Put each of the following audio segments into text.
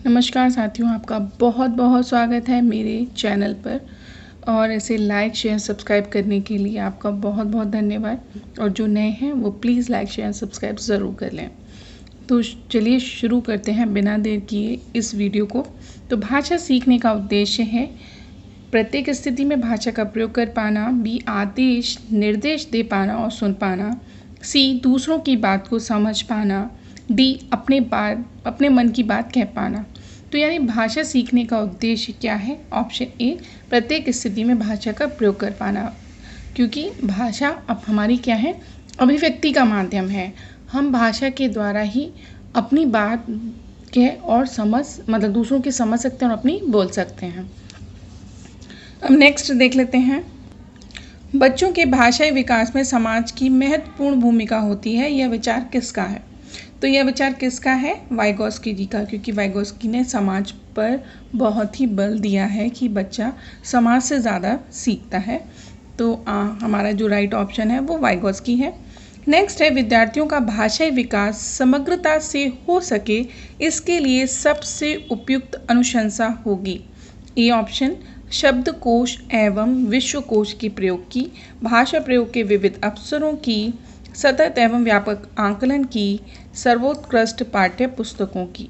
नमस्कार साथियों, आपका बहुत बहुत स्वागत है मेरे चैनल पर। और ऐसे लाइक शेयर सब्सक्राइब करने के लिए आपका बहुत बहुत धन्यवाद। और जो नए हैं वो प्लीज़ लाइक शेयर सब्सक्राइब ज़रूर कर लें। तो चलिए शुरू करते हैं बिना देर किए इस वीडियो को। तो भाषा सीखने का उद्देश्य है प्रत्येक स्थिति में भाषा का प्रयोग कर पाना, बी आदेश निर्देश दे पाना और सुन पाना, सी दूसरों की बात को समझ पाना, डी अपने मन की बात कह पाना। तो यानी भाषा सीखने का उद्देश्य क्या है? ऑप्शन ए, प्रत्येक स्थिति में भाषा का प्रयोग कर पाना, क्योंकि भाषा अब हमारी क्या है, अभिव्यक्ति का माध्यम है। हम भाषा के द्वारा ही अपनी बात कह और मतलब दूसरों की समझ सकते हैं और अपनी बोल सकते हैं। अब नेक्स्ट देख लेते हैं, बच्चों के भाषाई विकास में समाज की महत्वपूर्ण भूमिका होती है, यह विचार किसका है? तो यह विचार किसका है? वाइगोस्की जी का, क्योंकि वाइगोस्की ने समाज पर बहुत ही बल दिया है कि बच्चा समाज से ज़्यादा सीखता है। तो हमारा जो राइट ऑप्शन है वो वाइगोस्की है। नेक्स्ट है, विद्यार्थियों का भाषाई विकास समग्रता से हो सके इसके लिए सबसे उपयुक्त अनुशंसा होगी। ए ऑप्शन, शब्दकोश एवं विश्वकोश के प्रयोग की, भाषा प्रयोग के विविध अवसरों की, सतत एवं व्यापक आकलन की, सर्वोत्कृष्ट पाठ्य पुस्तकों की।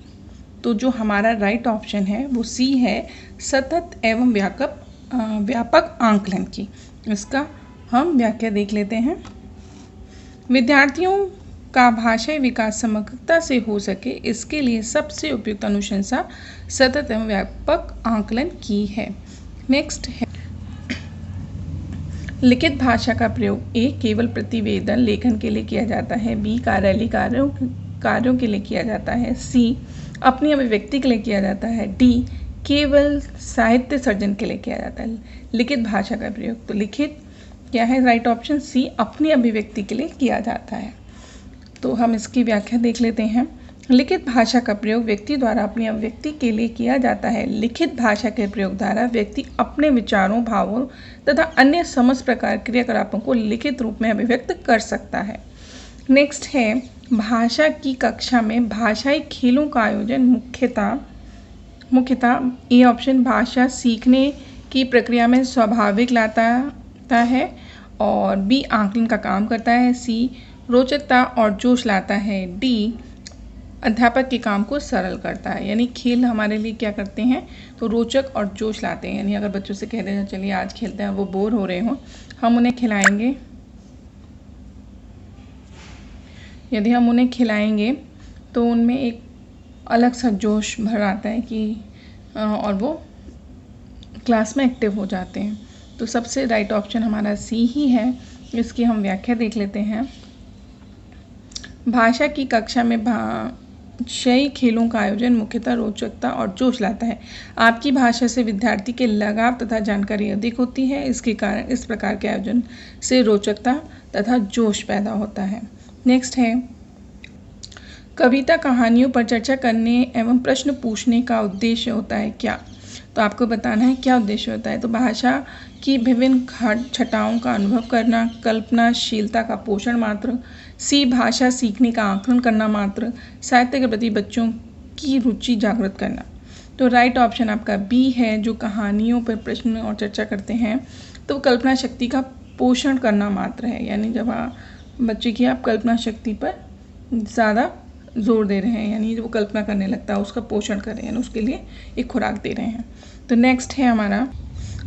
तो जो हमारा राइट ऑप्शन है वो सी है, सतत एवं व्यापक आकलन की। इसका हम व्याख्या देख लेते हैं। विद्यार्थियों का भाषाई विकास समग्रता से हो सके इसके लिए सबसे उपयुक्त अनुशंसा सतत एवं व्यापक आकलन की है। नेक्स्ट है, लिखित भाषा का प्रयोग ए केवल प्रतिवेदन लेखन के लिए किया जाता है, बी कार्यालयीय कार्यों के लिए किया जाता है, सी अपनी अभिव्यक्ति के लिए किया जाता है, डी केवल साहित्य सर्जन के लिए किया जाता है। लिखित भाषा का प्रयोग, तो लिखित क्या है? राइट ऑप्शन सी, अपनी अभिव्यक्ति के लिए किया जाता है। तो हम इसकी व्याख्या देख लेते हैं। लिखित भाषा का प्रयोग व्यक्ति द्वारा अपनी अभिव्यक्ति के लिए किया जाता है। लिखित भाषा के प्रयोग द्वारा व्यक्ति अपने विचारों, भावों तथा अन्य समस्त प्रकार क्रियाकलापों को लिखित रूप में अभिव्यक्त कर सकता है। नेक्स्ट है, भाषा की कक्षा में भाषाई खेलों का आयोजन मुख्यतः ए ऑप्शन, भाषा सीखने की प्रक्रिया में स्वाभाविक लाता है और बी आकलन का काम करता है, सी रोचकता और जोश लाता है, डी अध्यापक के काम को सरल करता है। यानी खेल हमारे लिए क्या करते हैं, तो रोचक और जोश लाते हैं। यानी अगर बच्चों से कह दें चलिए आज खेलते हैं, वो बोर हो रहे हों, हम उन्हें खिलाएंगे। यदि हम उन्हें खिलाएंगे तो उनमें एक अलग सा जोश भर आता है कि और वो क्लास में एक्टिव हो जाते हैं। तो सबसे राइट ऑप्शन हमारा सी ही है। इसकी हम व्याख्या देख लेते हैं। भाषा की कक्षा में भाषाई खेलों का आयोजन मुख्यतः रोचकता और जोश लाता है। आपकी भाषा से विद्यार्थी के लगाव तथा जानकारी अधिक होती है, इसके कारण इस प्रकार के आयोजन से रोचकता तथा जोश पैदा होता है। नेक्स्ट है, कविता कहानियों पर चर्चा करने एवं प्रश्न पूछने का उद्देश्य होता है क्या? तो आपको बताना है क्या उद्देश्य होता है। तो भाषा की विभिन्न छटाओं का अनुभव करना, कल्पनाशीलता का पोषण मात्र, सी भाषा सीखने का आकलन करना मात्र, साहित्य के प्रति बच्चों की रुचि जागृत करना। तो राइट ऑप्शन आपका बी है, जो कहानियों पर प्रश्न और चर्चा करते हैं तो कल्पना शक्ति का पोषण करना मात्र है। यानी जब बच्चे की आप कल्पना शक्ति पर ज़्यादा जोर दे रहे हैं, यानी वो कल्पना करने लगता है, उसका पोषण कर रहे हैं, उसके लिए एक खुराक दे रहे हैं। तो नेक्स्ट है हमारा,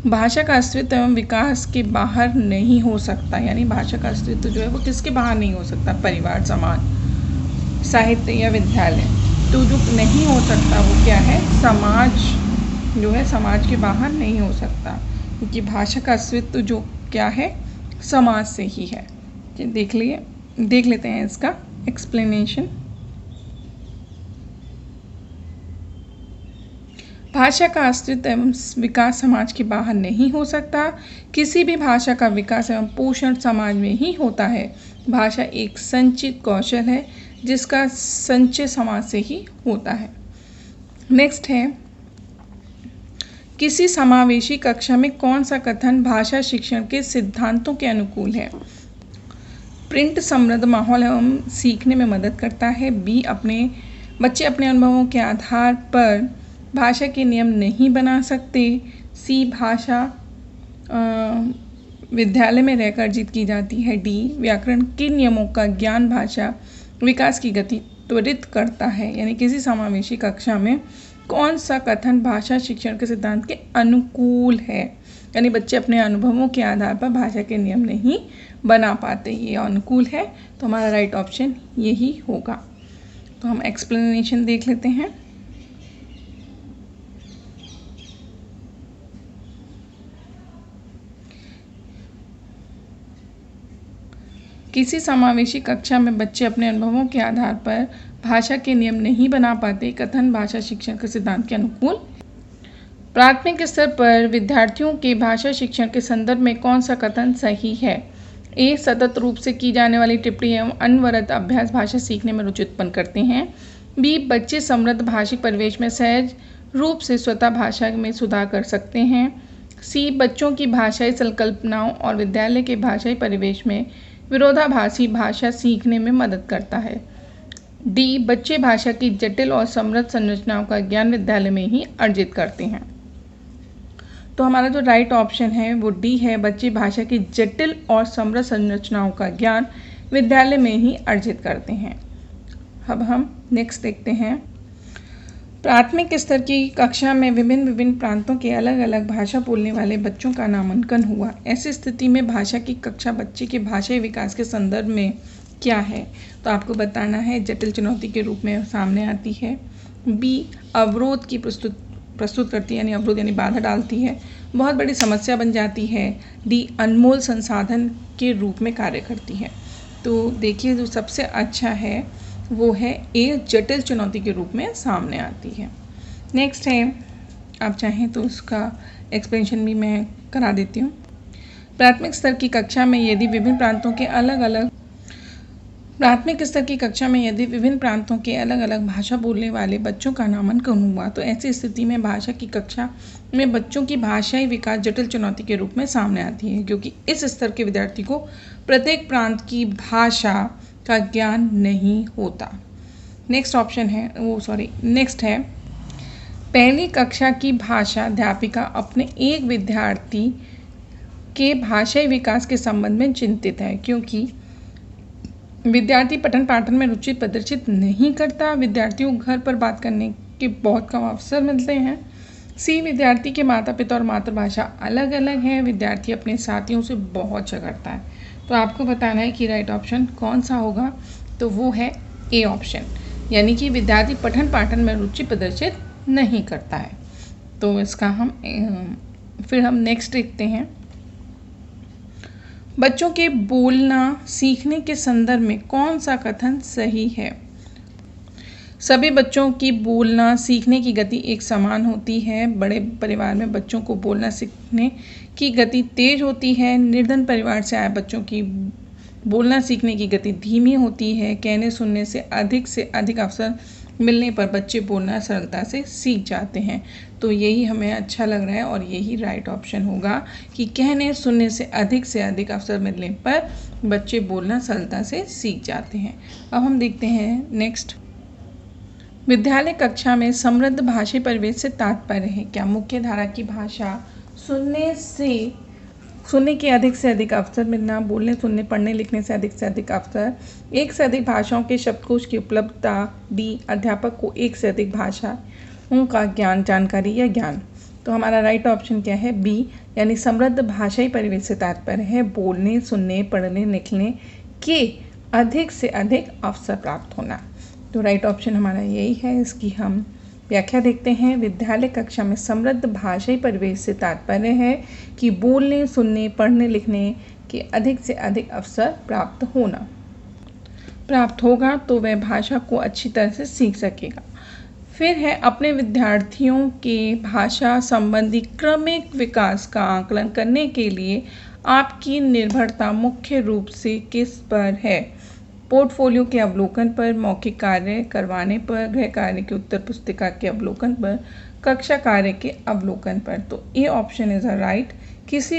भाषा का अस्तित्व एवं विकास के बाहर नहीं हो सकता। यानी भाषा का अस्तित्व जो है वो किसके बाहर नहीं हो सकता? परिवार, समाज, साहित्य या विद्यालय। तो जो नहीं हो सकता वो क्या है? समाज जो है, समाज के बाहर नहीं हो सकता, क्योंकि भाषा का अस्तित्व जो क्या है, समाज से ही है। देख लेते हैं इसका एक्सप्लेनेशन। भाषा का अस्तित्व एवं विकास समाज के बाहर नहीं हो सकता। किसी भी भाषा का विकास एवं पोषण समाज में ही होता है। भाषा एक संचित कौशल है जिसका संचय समाज से ही होता है। नेक्स्ट है, किसी समावेशी कक्षा में कौन सा कथन भाषा शिक्षण के सिद्धांतों के अनुकूल है? प्रिंट समृद्ध माहौल एवं सीखने में मदद करता है। बी अपने बच्चे अपने अनुभवों के आधार पर भाषा के नियम नहीं बना सकते। सी, भाषा विद्यालय में रहकर अर्जित की जाती है। डी, व्याकरण के नियमों का ज्ञान भाषा विकास की गति त्वरित करता है। यानी किसी समावेशी कक्षा में कौन सा कथन भाषा शिक्षण के सिद्धांत के अनुकूल है। यानी बच्चे अपने अनुभवों के आधार पर भाषा के नियम नहीं बना पाते, ये अनुकूल है। तो हमारा राइट ऑप्शन यही होगा। तो हम एक्सप्लेनेशन देख लेते हैं। किसी समावेशी कक्षा में बच्चे अपने अनुभवों के आधार पर भाषा के नियम नहीं बना पाते, कथन भाषा शिक्षण के सिद्धांत के अनुकूल। प्राथमिक स्तर पर विद्यार्थियों के भाषा शिक्षण के संदर्भ में कौन सा कथन सही है। ए, सतत रूप से की जाने वाली टिप्पणी एवं अनवरत अभ्यास भाषा सीखने में रुचि उत्पन्न करते हैं। बी, बच्चे समृद्ध भाषिक परिवेश में सहज रूप से स्वतः भाषा में सुधार कर सकते हैं। सी, बच्चों की भाषाई संकल्पनाओं और विद्यालय के भाषाई परिवेश में विरोधाभासी भाषा सीखने में मदद करता है। डी, बच्चे भाषा की जटिल और समृद्ध संरचनाओं का ज्ञान विद्यालय में ही अर्जित करते हैं। तो हमारा जो राइट ऑप्शन है वो डी है, बच्चे भाषा की जटिल और समृद्ध संरचनाओं का ज्ञान विद्यालय में ही अर्जित करते हैं। अब हम नेक्स्ट देखते हैं। प्राथमिक स्तर की कक्षा में विभिन्न प्रांतों के अलग अलग भाषा बोलने वाले बच्चों का नामांकन हुआ। ऐसी स्थिति में भाषा की कक्षा बच्चे के भाषाई विकास के संदर्भ में क्या है, तो आपको बताना है। जटिल चुनौती के रूप में सामने आती है। बी, अवरोध की प्रस्तुत करती है, यानी अवरोध यानी बाधा डालती है, बहुत बड़ी समस्या बन जाती है। डी, अनमोल संसाधन के रूप में कार्य करती है। तो देखिए जो सबसे अच्छा है वो है ए, जटिल चुनौती के रूप में सामने आती है। नेक्स्ट है, आप चाहें तो उसका एक्सप्लेनेशन भी मैं करा देती हूँ। प्राथमिक स्तर की कक्षा में यदि विभिन्न प्रांतों के अलग अलग भाषा बोलने वाले बच्चों का नामांकन हुआ, तो ऐसी स्थिति में भाषा की कक्षा में बच्चों की भाषाई विकास जटिल चुनौती के रूप में सामने आती है, क्योंकि इस स्तर के विद्यार्थी को प्रत्येक प्रांत की भाषा का ज्ञान नहीं होता। नेक्स्ट है, पहली कक्षा की भाषा अध्यापिका अपने एक विद्यार्थी के भाषाई विकास के संबंध में चिंतित है, क्योंकि विद्यार्थी पठन पाठन में रुचि प्रदर्शित नहीं करता। विद्यार्थियों को घर पर बात करने के बहुत कम अवसर मिलते हैं। सी, विद्यार्थी के माता पिता और मातृभाषा अलग अलग है। विद्यार्थी अपने साथियों से बहुत झगड़ता है। तो आपको बताना है कि राइट ऑप्शन कौन सा होगा, तो वो है ए ऑप्शन, यानी कि विद्यार्थी पठन पाठन में रुचि प्रदर्शित नहीं करता है। तो इसका फिर हम नेक्स्ट देखते हैं। बच्चों के बोलना सीखने के संदर्भ में कौन सा कथन सही है। सभी बच्चों की बोलना सीखने की गति एक समान होती है। बड़े परिवार में बच्चों को बोलना सीखने की गति तेज होती है। निर्धन परिवार से आए बच्चों की बोलना सीखने की गति धीमी होती है। कहने सुनने से अधिक अवसर मिलने पर बच्चे बोलना सरलता से सीख जाते हैं। तो यही हमें अच्छा लग रहा है और यही राइट ऑप्शन होगा कि कहने सुनने से अधिक अवसर मिलने पर बच्चे बोलना सरलता से सीख जाते हैं। अब हम देखते हैं नेक्स्ट। विद्यालय कक्षा में समृद्ध भाषाई परिवेश से तात्पर्य है क्या। मुख्य धारा की भाषा सुनने के अधिक से अधिक अवसर मिलना, बोलने सुनने पढ़ने लिखने से अधिक अवसर, एक से अधिक भाषाओं के शब्दकोश की उपलब्धता। डी, अध्यापक को एक से अधिक भाषाओं का जानकारी या ज्ञान। तो हमारा राइट ऑप्शन क्या है, बी, यानी समृद्ध भाषाई परिवेश से तात्पर्य है बोलने सुनने पढ़ने लिखने के अधिक से अधिक अवसर प्राप्त होना। तो राइट ऑप्शन हमारा यही है। इसकी हम व्याख्या देखते हैं। विद्यालय कक्षा में समृद्ध भाषाई परिवेश से तात्पर्य है कि बोलने सुनने पढ़ने लिखने के अधिक से अधिक अवसर प्राप्त होगा तो वह भाषा को अच्छी तरह से सीख सकेगा। फिर है, अपने विद्यार्थियों के भाषा संबंधी क्रमिक विकास का आकलन करने के लिए आपकी निर्भरता मुख्य रूप से किस पर है। पोर्टफोलियो के अवलोकन पर, मौखिक कार्य करवाने पर, गृह कार्य की उत्तर पुस्तिका के अवलोकन पर, कक्षा कार्य के अवलोकन पर। तो A option is a right. किसी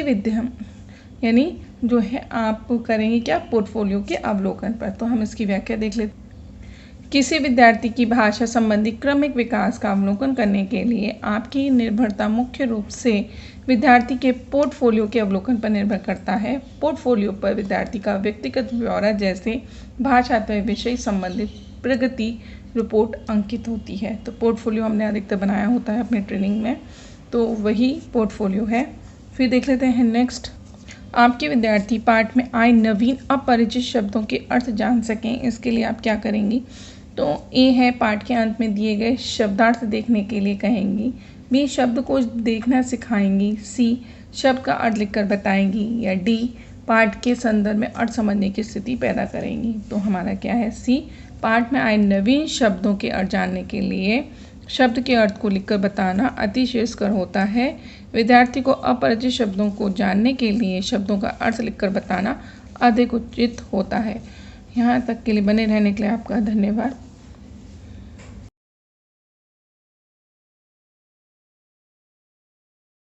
यानी जो है आप करेंगे क्या, पोर्टफोलियो के अवलोकन पर। तो हम इसकी व्याख्या देख लेते। किसी विद्यार्थी की भाषा संबंधी क्रमिक विकास का अवलोकन करने के लिए आपकी निर्भरता मुख्य रूप से विद्यार्थी के पोर्टफोलियो के अवलोकन पर निर्भर करता है। पोर्टफोलियो पर विद्यार्थी का व्यक्तिगत ब्यौरा जैसे भाषा अथवा विषय संबंधित प्रगति रिपोर्ट अंकित होती है। तो पोर्टफोलियो हमने अधिकतर बनाया होता है अपने ट्रेनिंग में, तो वही पोर्टफोलियो है। फिर देख लेते हैं नेक्स्ट, आपके विद्यार्थी पाठ में आए नवीन अपरिचित शब्दों के अर्थ जान सकें, इसके लिए आप क्या करेंगी। तो ए है पाठ के अंत में दिए गए शब्दार्थ देखने के लिए कहेंगी। बी शब्द को देखना सिखाएंगी। सी शब्द का अर्थ लिखकर बताएंगी। या डी पाठ के संदर्भ में अर्थ समझने की स्थिति पैदा करेंगी। तो हमारा क्या है सी, पाठ में आए नवीन शब्दों के अर्थ जानने के लिए शब्द के अर्थ को लिखकर बताना अति श्रेयस्कर होता है। विद्यार्थी को अपरिचित शब्दों को जानने के लिए शब्दों का अर्थ लिखकर बताना अधिक उचित होता है। यहाँ तक के लिए बने रहने के लिए आपका धन्यवाद।